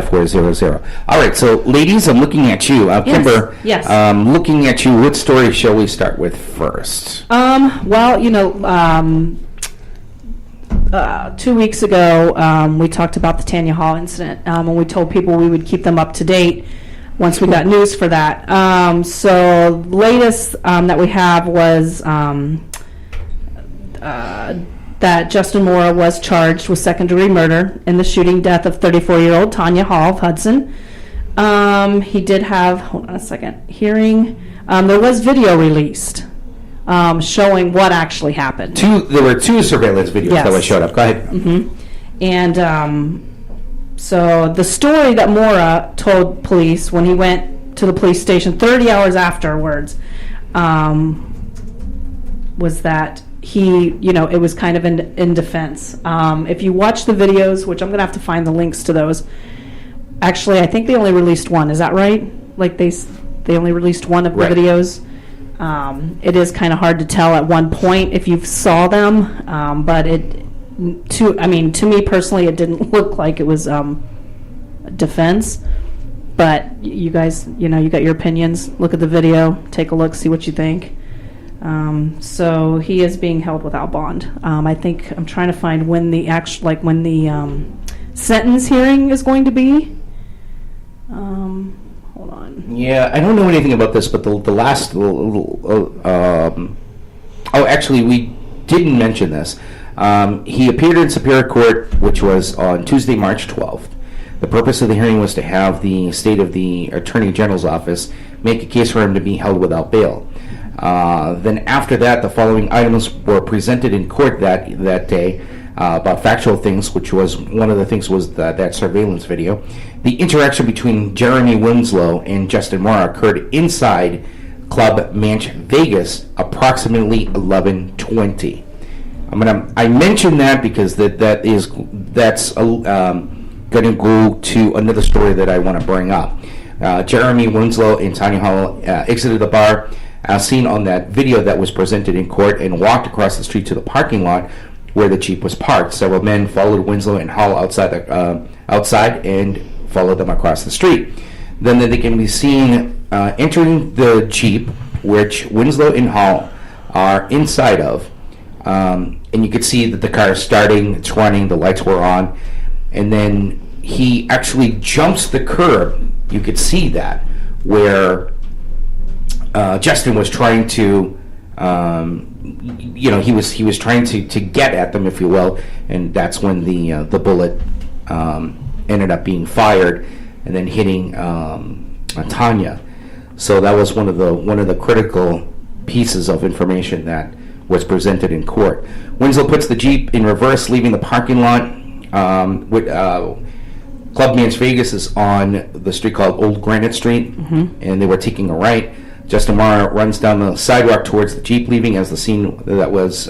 5400. All right, so ladies, I'm looking at you. Kimber, Yes. Looking at you, what story shall we start with first? Well, 2 weeks ago, we talked about the Tanya Hall incident, and we told people we would keep them up to date once we got news for that. So latest that we have was that Justin Mora was charged with second-degree murder in the shooting death of 34-year-old Tanya Hall of Hudson. He did have, hold on a second, hearing. There was video released showing what actually happened. There were two surveillance videos that were showed up. Go ahead. Mm-hmm. And so the story that Mora told police when he went to the police station 30 hours afterwards was that he, it was kind of in defense. If you watch the videos, which I'm going to have to find the links to those. Actually, I think they only released one. Is that right? Like they only released one of the videos. It is kind of hard to tell at one point if you saw them, but to me personally, it didn't look like it was defense. But you guys, you got your opinions. Look at the video, take a look, see what you think. So he is being held without bond. I think I'm trying to find when the sentence hearing is going to be. Hold on. Yeah, I don't know anything about this, but the last actually, we didn't mention this. He appeared in Superior Court, which was on Tuesday, March 12th. The purpose of the hearing was to have the state of the Attorney General's office make a case for him to be held without bail. Then after that, the following items were presented in court that day about factual things, which was one of the things was that surveillance video. The interaction between Jeremy Winslow and Justin Mora occurred inside Club Manch Vegas approximately 11:20. I mentioned that because that's going to go to another story that I want to bring up. Jeremy Winslow and Tanya Hall exited the bar, as seen on that video that was presented in court, and walked across the street to the parking lot where the Jeep was parked. Several men followed Winslow and Hall outside and followed them across the street. Then they can be seen entering the Jeep, which Winslow and Hall are inside of. And you could see that the car is starting, it's running, the lights were on. And then he actually jumps the curb. You could see that, where Justin was trying to, he was trying to get at them, if you will, and that's when the bullet ended up being fired and then hitting Tanya. So that was one of the critical pieces of information that was presented in court. Winslow puts the Jeep in reverse, leaving the parking lot. Club Manch Vegas is on the street called Old Granite Street, and they were taking a right. Justin Mora runs down the sidewalk towards the Jeep, leaving as the scene that was.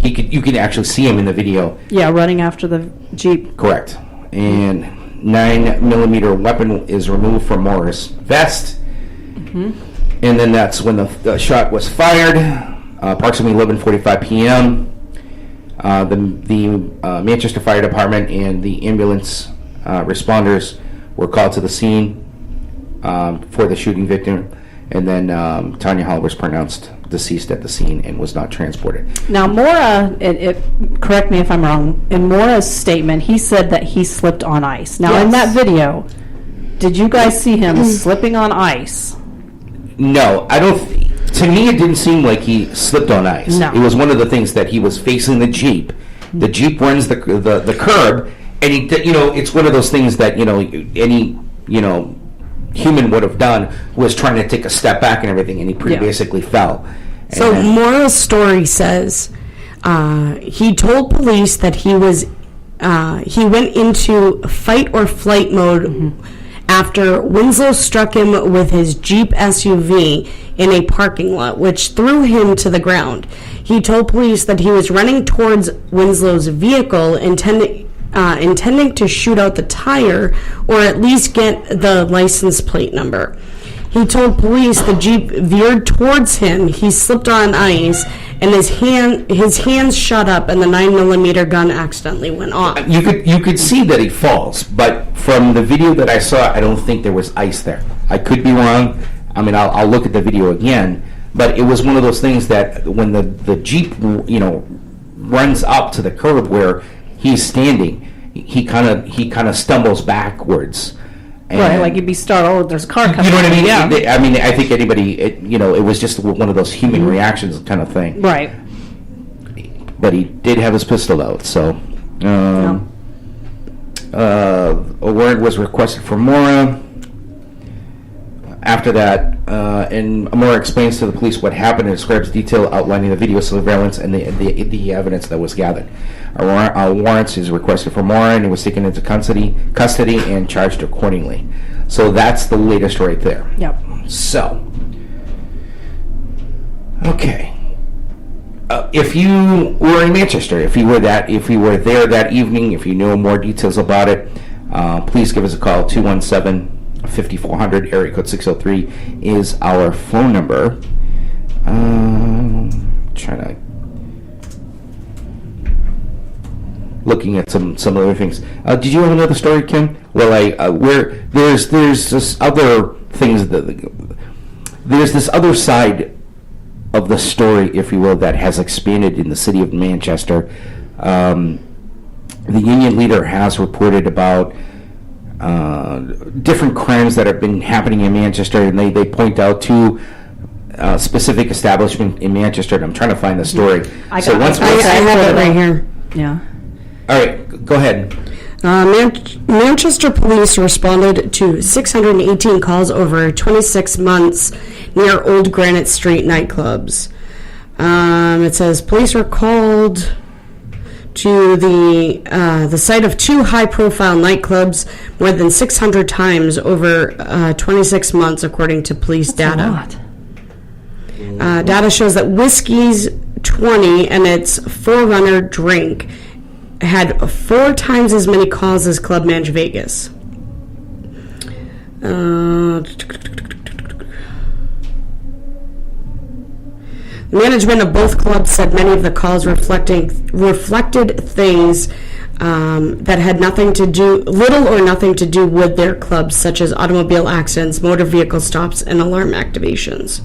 You can actually see him in the video. Yeah, running after the Jeep. Correct. And 9mm weapon is removed from Mora's vest, and then that's when the shot was fired. Approximately 11:45 p.m. The Manchester Fire Department and the ambulance responders were called to the scene for the shooting victim, and then Tanya Hall was pronounced deceased at the scene and was not transported. Now, Mora, correct me if I'm wrong, in Mora's statement, he said that he slipped on ice. Now, in that video, did you guys see him slipping on ice? No, I don't. To me, it didn't seem like he slipped on ice. No. It was one of the things that he was facing the Jeep. The Jeep runs the curb, and it's one of those things that any human would have done, was trying to take a step back and everything, and he basically fell. So Mora's story says he told police that he went into fight or flight mode after Winslow struck him with his Jeep SUV in a parking lot, which threw him to the ground. He told police that he was running towards Winslow's vehicle, intending to shoot out the tire or at least get the license plate number. He told police the Jeep veered towards him, he slipped on ice, and his hands shut up, and the 9mm gun accidentally went off. You could see that he falls, but from the video that I saw, I don't think there was ice there. I could be wrong. I mean, I'll look at the video again, but it was one of those things that when the Jeep, runs up to the curb where he's standing, he kind of stumbles backwards. And, Right, like you'd be startled. There's a car coming. You know what I mean? Yeah. I mean, I think anybody, it was just one of those human reactions kind of thing. Right. But he did have his pistol out, so. A warrant was requested for Mora. After that, and Mora explains to the police what happened and describes detail outlining the video surveillance and the evidence that was gathered. A warrant is requested for Mora, and he was taken into custody and charged accordingly. So that's the latest right there. Yep. So, okay. If you were in Manchester, if you were there that evening, if you know more details about it, please give us a call. 217-5400, area code 603 is our phone number. Looking at some other things. Did you have another story, Kim? Well, there's this other things there's this other side of the story, if you will, that has expanded in the city of Manchester. The union leader has reported about different crimes that have been happening in Manchester, and they point out two specific establishment in Manchester. And I'm trying to find the story. I have it right here. Yeah. All right, go ahead. Manchester police responded to 618 calls over 26 months near Old Granite Street nightclubs. It says police were called to the site of two high-profile nightclubs more than 600 times over 26 months, according to police data. Data shows that Whiskey's 20 and its Forerunner drink had 4 times as many calls as Club Mange Vegas. Management of both clubs said many of the calls reflected things that had little or nothing to do with their clubs, such as automobile accidents, motor vehicle stops, and alarm activations.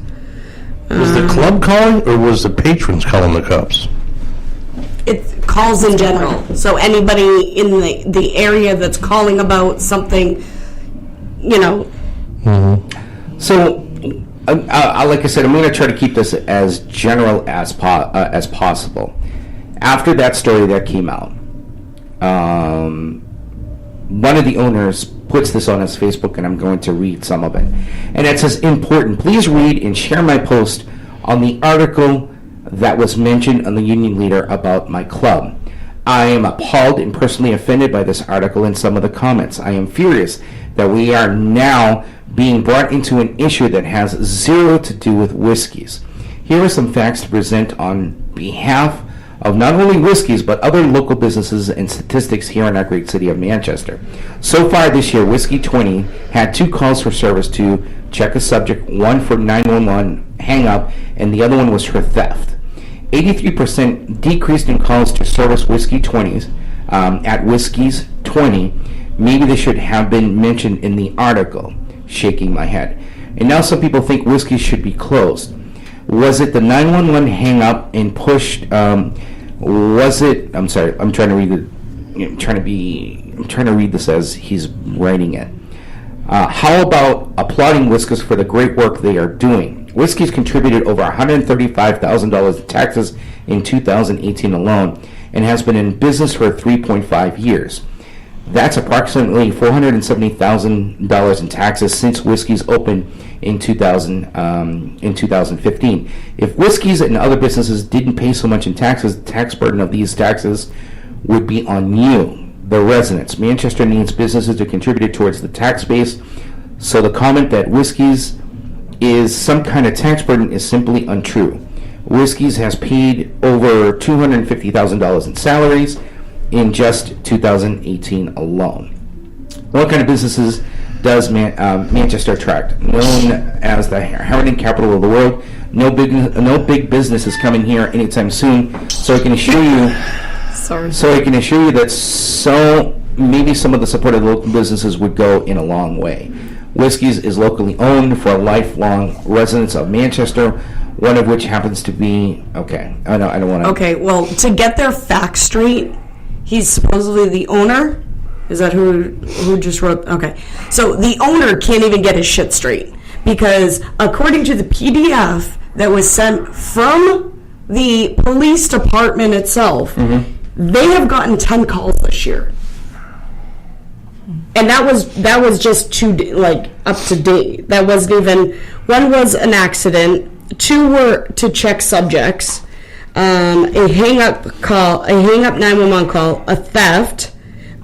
Was the club calling, or was the patrons calling the cops? It's calls in general. So anybody in the area that's calling about something, So, like I said, I'm going to try to keep this as general as possible. After that story that came out, one of the owners puts this on his Facebook, and I'm going to read some of it. And it says, important, please read and share my post on the article that was mentioned on the union leader about my club. I am appalled and personally offended by this article and some of the comments. I am furious that we are now being brought into an issue that has zero to do with Whiskies. Here are some facts to present on behalf of not only Whiskies, but other local businesses and statistics here in our great city of Manchester. So far this year, Whiskey 20 had 2 calls for service to check a subject, one for 911 hang-up, and the other one was for theft. 83% decreased in calls to service Whiskey 20s at Whiskey's 20. Maybe they should have been mentioned in the article. Shaking my head. And now some people think Whiskey should be closed. Was it the 911 hang up and pushed? Was it? I'm sorry. I'm trying to read it. I'm trying to read this as he's writing it. How about applauding Whiskies for the great work they are doing? Whiskies contributed over $135,000 in taxes in 2018 alone, and has been in business for 3.5 years. That's approximately $470,000 in taxes since Whiskies opened in 2015. If Whiskies and other businesses didn't pay so much in taxes, the tax burden of these taxes would be on you, the residents. Manchester needs businesses to contribute towards the tax base, so the comment that Whiskies is some kind of tax burden is simply untrue. Whiskies has paid over $250,000 in salaries in just 2018 alone. What kind of businesses does Manchester attract? Known as the Heritage capital of the world, No big business is coming here anytime soon. So I can assure you. Sorry. So I can assure you that maybe some of the support of local businesses would go in a long way. Whiskey's is locally owned for lifelong residents of Manchester, one of which happens to be, okay, I don't want to. Okay, well, to get their facts straight, he's supposedly the owner. Is that who just wrote? Okay, so the owner can't even get his shit straight because according to the PDF that was sent from the police department itself, they have gotten 10 calls this year. And that was just up to date. That wasn't even, one was an accident, 2 were to check subjects, a hang up 911 call, a theft,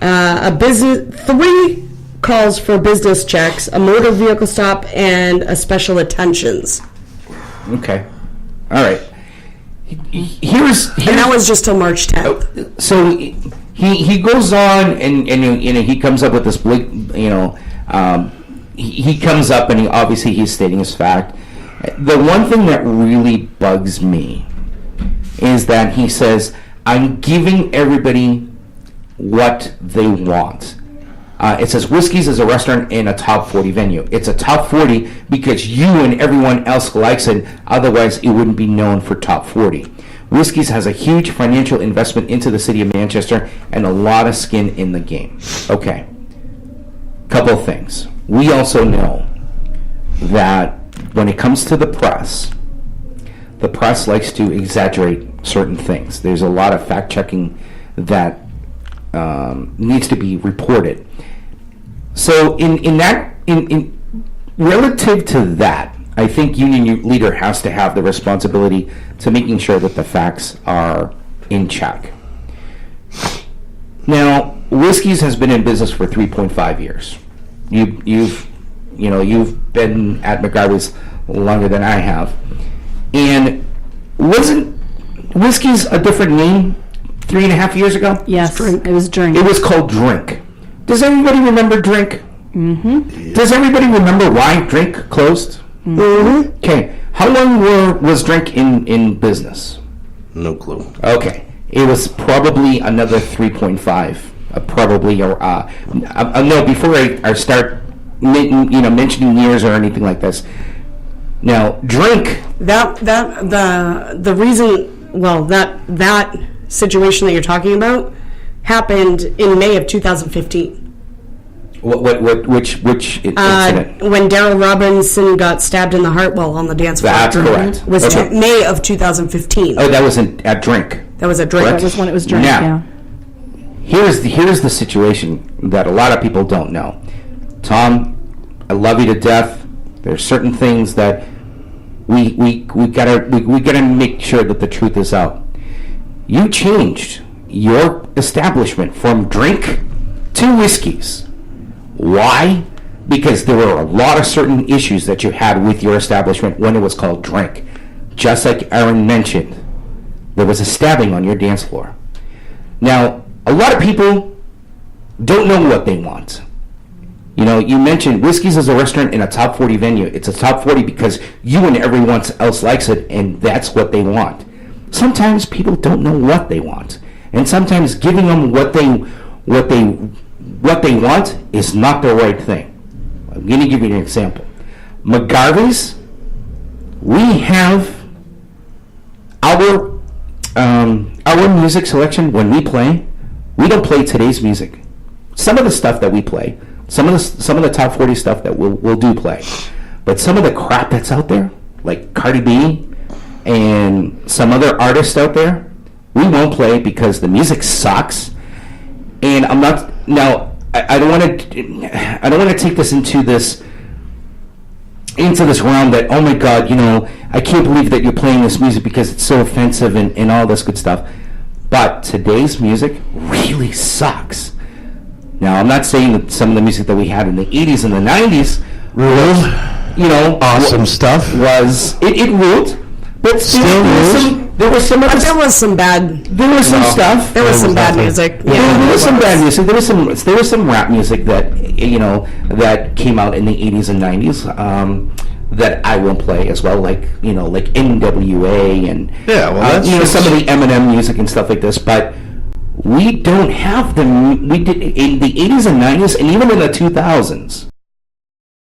3 calls for business checks, a motor vehicle stop, and a special attentions. Okay, all right. Here's And that was just till March 10th. So he goes on and he comes up with this big, he comes up and obviously he's stating his fact. The one thing that really bugs me is that he says, I'm giving everybody what they want. It says Whiskey's is a restaurant in a top 40 venue. It's a top 40 because you and everyone else likes it. Otherwise, it wouldn't be known for top 40. Whiskey's has a huge financial investment into the city of Manchester and a lot of skin in the game. Okay. Couple of things. We also know that when it comes to the press likes to exaggerate certain things. There's a lot of fact-checking that needs to be reported. So in relative to that, I think union leader has to have the responsibility to making sure that the facts are in check. Now, Whiskey's has been in business for 3.5 years. You've been at McGarvey's longer than I have, and wasn't Whiskey's a different name 3.5 years ago? Yes, it was Drink. It was called Drink. Does everybody remember Drink? Mm-hmm. Does everybody remember why Drink closed? Mm-hmm. Okay. How long was Drink in business? No clue. Okay. It was probably another 3.5. No, before I start mentioning years or anything like this. Now, Drink. The reason, well, that situation that you're talking about happened in May of 2015. Which incident? When Daryl Robinson got stabbed in the heart while on the dance floor. That's correct. Was Okay. May of 2015. Oh, that was at Drink. That was a Drink. That was when it was Drink, Now, yeah. Here's the situation that a lot of people don't know. Tom, I love you to death. There's certain things that we gotta make sure that the truth is out. You changed your establishment from Drink to Whiskey's. Why? Because there were a lot of certain issues that you had with your establishment when it was called Drink. Just like Aaron mentioned, there was a stabbing on your dance floor. Now, a lot of people don't know what they want. You mentioned Whiskey's is a restaurant in a top 40 venue. It's a top 40 because you and everyone else likes it, and that's what they want. Sometimes people don't know what they want, and sometimes giving them what they want is not the right thing. I'm going to give you an example. McGarvey's, we have our music selection when we play. We don't play today's music. Some of the stuff that we play, some of the top 40 stuff that we'll do play, but some of the crap that's out there, like Cardi B and some other artists out there, we won't play because the music sucks. And I'm not now. I don't want to take this into this realm that, oh my God, I can't believe that you're playing this music because it's so offensive and all this good stuff. But today's music really sucks. Now, I'm not saying that some of the music that we had in the 80s and the 90s ruled. Awesome stuff. It ruled, but there was some bad. There was some stuff. There was some bad music. Yeah, there was some bad music. There was some rap music that that came out in the 80s and 90s that I won't play as well, like like NWA and Yeah, well, that's some of the Eminem music and stuff like this. But we don't have them. We did in the 80s and 90s, and even in the 2000s.